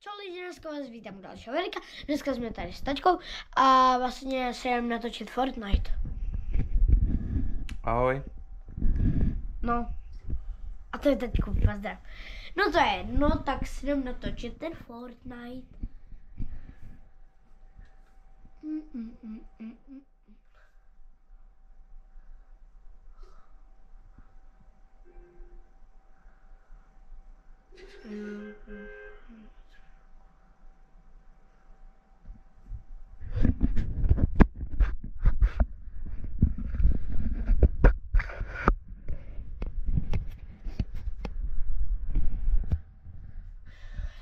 Čau lidi, dneska vás vítám u dalšího videa. Dneska jsme tady s taťkou a vlastně se jdem natočit Fortnite. Ahoj. No, a to je taťku pozdrav. No to je, no tak si jdem natočit ten Fortnite.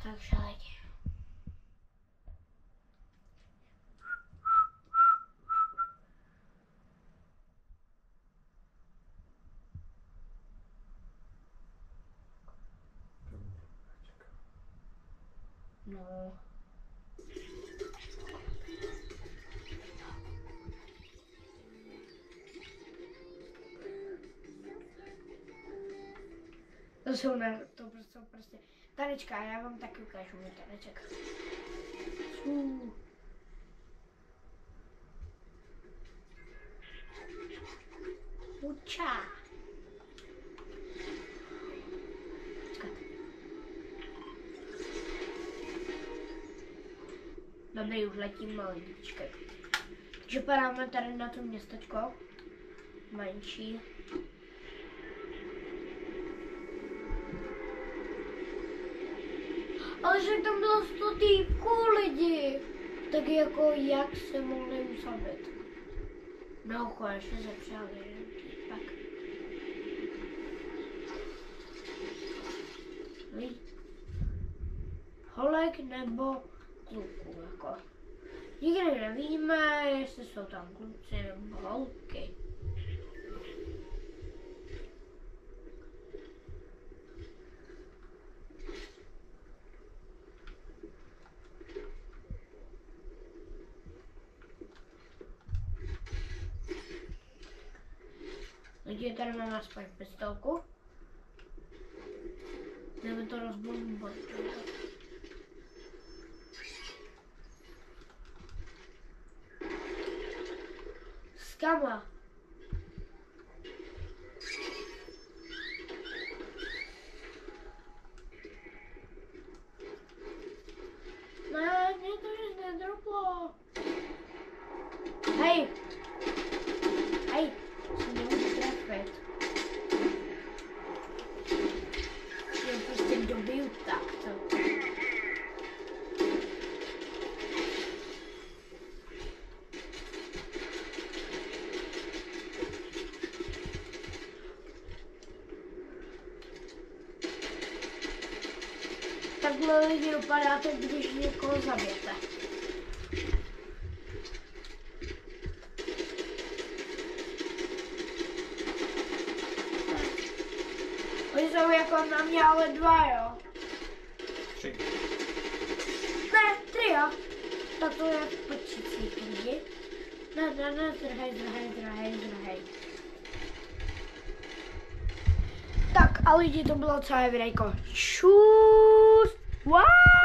Takže lidi. No. To jsou prostě tanečka, já vám taky ukážu můj taneček. Uča. Dobrý, už letím maličkek. Takže padáme tady na to městečko. Menší. Ale že tam bylo 100 týpků lidi. Tak jako jak se mohli usadit. No konečně se přijal jeden týpek. Holek nebo kluků jako. Nikdy nevíme, jestli jsou tam kluci nebo holky. Lidi, tady mám aspoň pistolku. Jdeme to rozbombovat. Skama. Ne, mě to nic nedroplo. Hej. Hej. Se nemůžu trefit. Já prostě dobiju takto. Takhle lidi dopadáte, když někoho zabijete. Oni jsou jako na mě ale 2, jo? 3. Ne, 3, jo? Tak to je počítací lidi. Ne, zdrhej. Tak a lidi, to bylo celé videjko. Čus! Wow!